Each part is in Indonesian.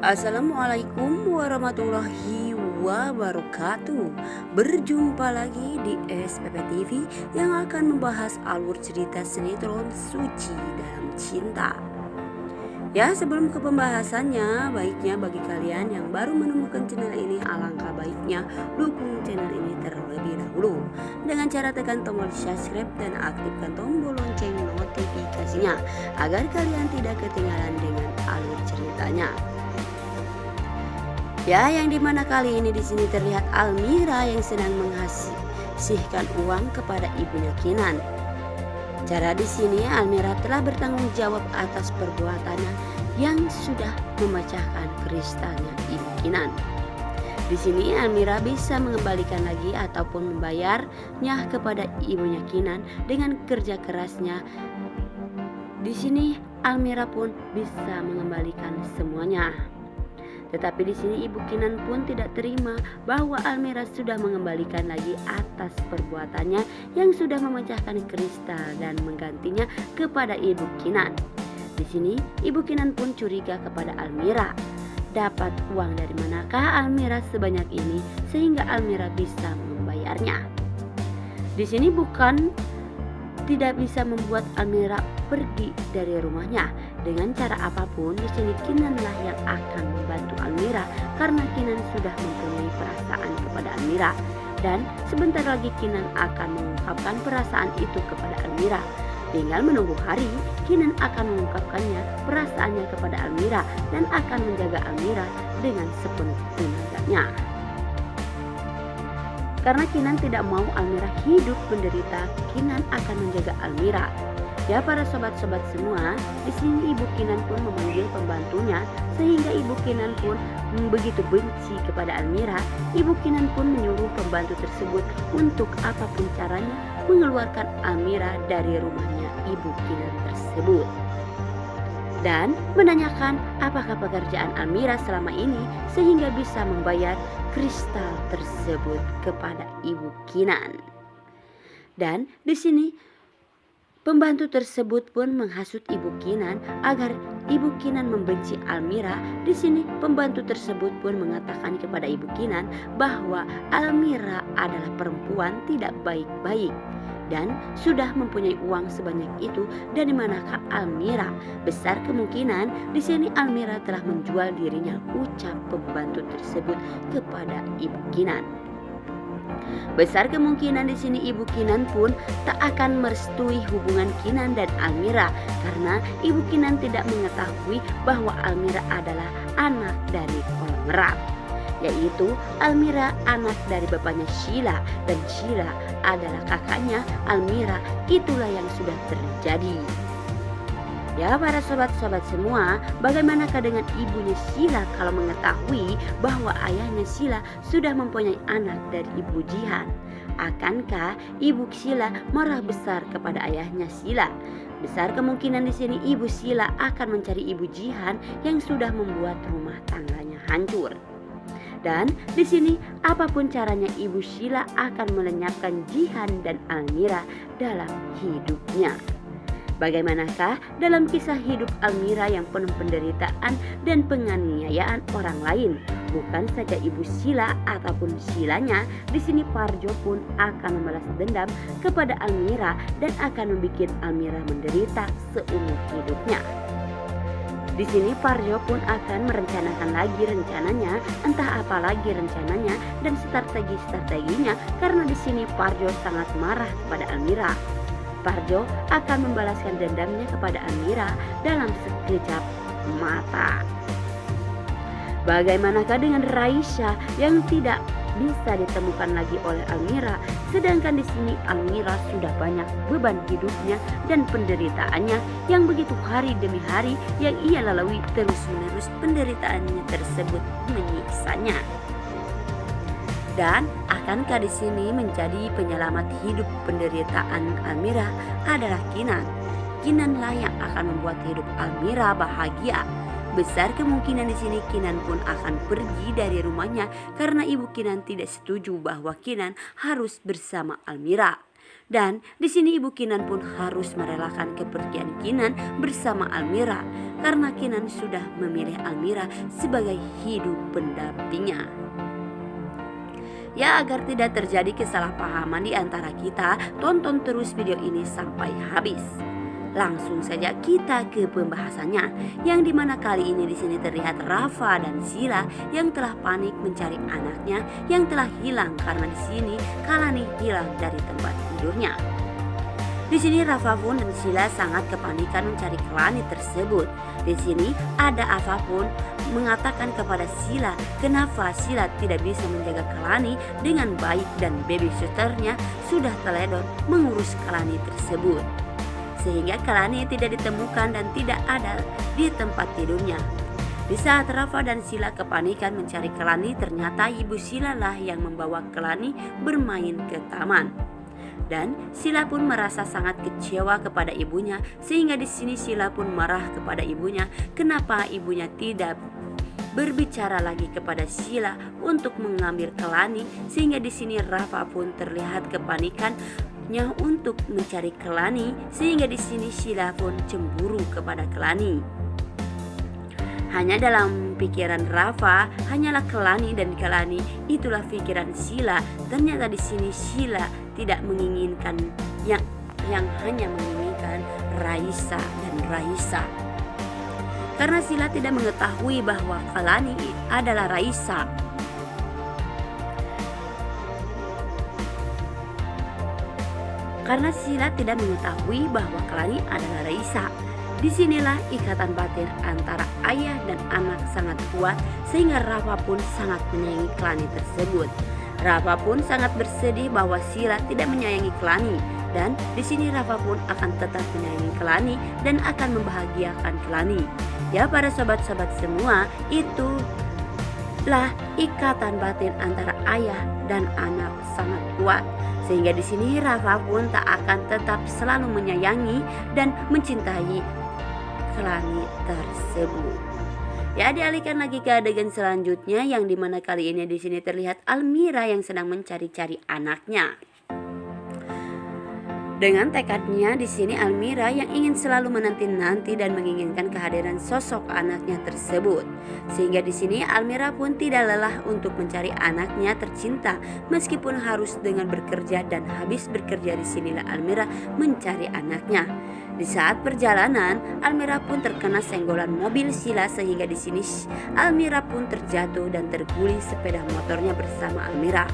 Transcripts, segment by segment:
Assalamualaikum warahmatullahi wabarakatuh. Berjumpa lagi di SPP TV yang akan membahas alur cerita sinetron Suci Dalam Cinta. Ya, sebelum ke pembahasannya, baiknya bagi kalian yang baru menemukan channel ini, alangkah baiknya dukung channel ini terlebih dahulu dengan cara tekan tombol subscribe dan aktifkan tombol lonceng notifikasinya agar kalian tidak ketinggalan dengan alur ceritanya. Ya, yang dimana kali ini di sini terlihat Almira yang sedang mengasihkan uang kepada ibunya Kinan. Cara di sini Almira telah bertanggung jawab atas perbuatannya yang sudah memecahkan kristalnya ibu Kinan. Di sini Almira bisa mengembalikan lagi ataupun membayarnya kepada ibunya Kinan dengan kerja kerasnya. Di sini Almira pun bisa mengembalikan semuanya. Tetapi di sini ibu Kinan pun tidak terima bahwa Almira sudah mengembalikan lagi atas perbuatannya yang sudah memecahkan kristal dan menggantinya kepada ibu Kinan. Di sini ibu Kinan pun curiga kepada Almira. Dapat uang dari manakah Almira sebanyak ini sehingga Almira bisa membayarnya? Di sini bukan tidak bisa membuat Almira pergi dari rumahnya. Dengan cara apapun, di sini Kinanlah yang akan membantu Almira karena Kinan sudah mempunyai perasaan kepada Almira dan sebentar lagi Kinan akan mengungkapkan perasaan itu kepada Almira. Tinggal menunggu hari, Kinan akan mengungkapkannya perasaannya kepada Almira dan akan menjaga Almira dengan sepenuh tenaganya. Karena Kinan tidak mau Almira hidup menderita, Kinan akan menjaga Almira. Ya, para sobat-sobat semua, di sini ibu Kinan pun memanggil pembantunya sehingga ibu Kinan pun begitu benci kepada Almira. Ibu Kinan pun menyuruh pembantu tersebut untuk apapun caranya mengeluarkan Almira dari rumahnya ibu Kinan tersebut. Dan menanyakan apakah pekerjaan Almira selama ini sehingga bisa membayar kristal tersebut kepada ibu Kinan. Dan di sini pembantu tersebut pun menghasut ibu Kinan agar ibu Kinan membenci Almira. Di sini pembantu tersebut pun mengatakan kepada ibu Kinan bahwa Almira adalah perempuan tidak baik-baik dan sudah mempunyai uang sebanyak itu. Dari manakah Almira? Besar kemungkinan di sini Almira telah menjual dirinya, ucap pembantu tersebut kepada ibu Kinan. Besar kemungkinan di sini ibu Kinan pun tak akan merestui hubungan Kinan dan Almira karena ibu Kinan tidak mengetahui bahwa Almira adalah anak dari orang Merab, yaitu Almira anak dari bapaknya Sheila dan Sheila adalah kakaknya Almira. Itulah yang sudah terjadi. Ya, para sobat-sobat semua, bagaimanakah dengan ibunya Sheila kalau mengetahui bahwa ayahnya Sheila sudah mempunyai anak dari ibu Jihan? Akankah ibu Sheila marah besar kepada ayahnya Sheila? Besar kemungkinan di sini ibu Sheila akan mencari ibu Jihan yang sudah membuat rumah tangganya hancur. Dan di sini apapun caranya ibu Sheila akan melenyapkan Jihan dan Almira dalam hidupnya. Bagaimanakah dalam kisah hidup Almira yang penuh penderitaan dan penganiayaan orang lain? Bukan saja ibu Sheila ataupun Sheilanya, di sini Parjo pun akan membalas dendam kepada Almira dan akan membuat Almira menderita seumur hidupnya. Di sini Parjo pun akan merencanakan lagi rencananya, entah apa lagi rencananya dan strategi-strateginya karena di sini Parjo sangat marah kepada Almira. Parjo akan membalaskan dendamnya kepada Almira dalam sekejap mata. Bagaimanakah dengan Raisya yang tidak bisa ditemukan lagi oleh Almira, sedangkan di sini Almira sudah banyak beban hidupnya dan penderitaannya yang begitu hari demi hari yang ia lalui, terus-menerus penderitaannya tersebut menyiksanya. Dan akankah di sini menjadi penyelamat hidup penderitaan Almira adalah Kinan? Kinanlah yang akan membuat hidup Almira bahagia. Besar kemungkinan di sini Kinan pun akan pergi dari rumahnya karena ibu Kinan tidak setuju bahwa Kinan harus bersama Almira. Dan di sini Ibu Kinan pun harus merelakan kepergian Kinan bersama Almira karena Kinan sudah memilih Almira sebagai hidup pendampingnya. Ya, agar tidak terjadi kesalahpahaman di antara kita, tonton terus video ini sampai habis. Langsung saja kita ke pembahasannya, yang dimana kali ini di sini terlihat Rafa dan Sila yang telah panik mencari anaknya yang telah hilang karena di sini Kalani hilang dari tempat tidurnya. Di sini Rafa pun dan Sila sangat kepanikan mencari Kalani tersebut. Di sini ada Afa pun mengatakan kepada Sila kenapa Sila tidak bisa menjaga Kalani dengan baik dan babysitternya sudah teledor mengurus Kalani tersebut. Sehingga Kalani tidak ditemukan dan tidak ada di tempat tidurnya. Di saat Rafa dan Sila kepanikan mencari Kalani, ternyata ibu Sila lah yang membawa Kalani bermain ke taman. Dan Sila pun merasa sangat kecewa kepada ibunya, sehingga di sini Sila pun marah kepada ibunya kenapa ibunya tidak berbicara lagi kepada Sila untuk mengambil Kalani, sehingga di sini Rafa pun terlihat kepanikannya untuk mencari Kalani, sehingga di sini Sila pun cemburu kepada Kalani. Hanya dalam pikiran Rafa hanyalah Kalani dan Kalani itulah pikiran Sila. Ternyata di sini Sila tidak menginginkan yang hanya menginginkan Raisa dan Raisa. Karena Sila tidak mengetahui bahwa Kalani adalah Raisa. Karena Sila tidak mengetahui bahwa Kalani adalah Raisa. Disinilah ikatan batin antara ayah dan anak sangat kuat, sehingga Rafa pun sangat menyayangi Kalani tersebut. Rafa pun sangat bersedih bahwa Sila tidak menyayangi Kalani, dan di sini Rafa pun akan tetap menyayangi Kalani dan akan membahagiakan Kalani. Ya para sobat-sobat semua, itulah ikatan batin antara ayah dan anak sangat kuat. Sehingga di sini Rafa pun tak akan tetap selalu menyayangi dan mencintai Kalani tersebut. Ya, dialihkan lagi ke adegan selanjutnya, yang dimana kali ini di sini terlihat Almira yang sedang mencari-cari anaknya. Dengan tekadnya di sini Almira yang ingin selalu menanti-nanti dan menginginkan kehadiran sosok anaknya tersebut. Sehingga di sini Almira pun tidak lelah untuk mencari anaknya tercinta meskipun harus dengan bekerja, dan habis bekerja di sinilah Almira mencari anaknya. Di saat perjalanan, Almira pun terkena senggolan mobil Sila, sehingga di sini Almira pun terjatuh dan terguling sepeda motornya bersama Almira.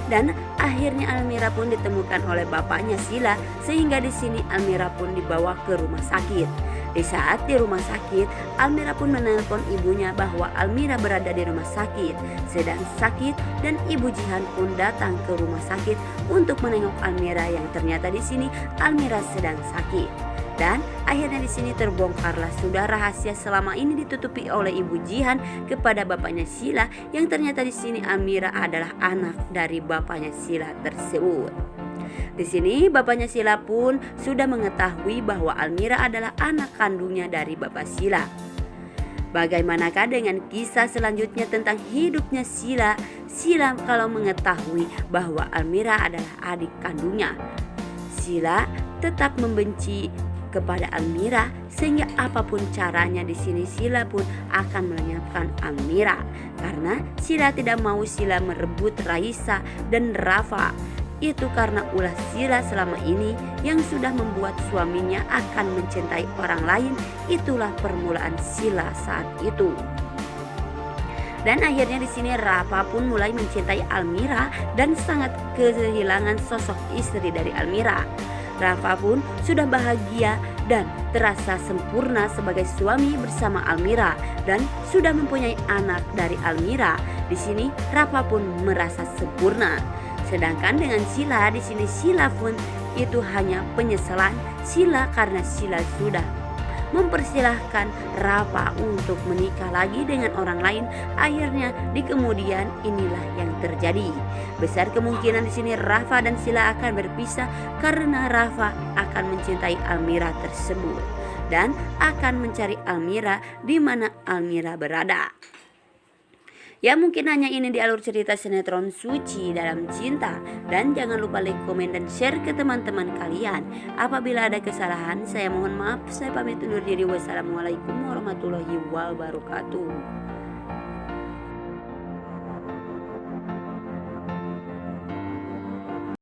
Dan akhirnya Almira pun ditemukan oleh bapaknya Sila, sehingga di sini Almira pun dibawa ke rumah sakit. Di saat di rumah sakit, Almira pun menelpon ibunya bahwa Almira berada di rumah sakit, sedang sakit, dan ibu Jihan pun datang ke rumah sakit untuk menengok Almira yang ternyata di sini Almira sedang sakit. Dan akhirnya di sini terbongkarlah sudah rahasia selama ini ditutupi oleh ibu Jihan kepada bapaknya Sila, yang ternyata di sini Almira adalah anak dari bapaknya Sila tersebut. Di sini bapaknya Sila pun sudah mengetahui bahwa Almira adalah anak kandungnya dari bapak Sila. Bagaimanakah dengan kisah selanjutnya tentang hidupnya Sila? Sila kalau mengetahui bahwa Almira adalah adik kandungnya, Sila tetap membenci kepada Almira, sehingga apapun caranya di sini Sila pun akan melenyapkan Almira, karena Sila tidak mau Sila merebut Raisa dan Rafa. Itu karena ulah Sila selama ini yang sudah membuat suaminya akan mencintai orang lain. Itulah permulaan Sila saat itu. Dan akhirnya di sini Rafa pun mulai mencintai Almira dan sangat kehilangan sosok istri dari Almira. Rafa pun sudah bahagia dan terasa sempurna sebagai suami bersama Almira dan sudah mempunyai anak dari Almira. Di sini Rafa pun merasa sempurna. Sedangkan dengan Sila di sini Sila pun itu hanya penyesalan Sila karena Sila sudah mempersilahkan Rafa untuk menikah lagi dengan orang lain. Akhirnya di kemudian inilah yang terjadi. Besar kemungkinan di sini Rafa dan Sila akan berpisah karena Rafa akan mencintai Almira tersebut dan akan mencari Almira di mana Almira berada. Ya mungkin hanya ini di alur cerita sinetron Suci Dalam Cinta. Dan jangan lupa like, komen, dan share ke teman-teman kalian. Apabila ada kesalahan saya mohon maaf. Saya pamit undur diri. Wassalamualaikum warahmatullahi wabarakatuh.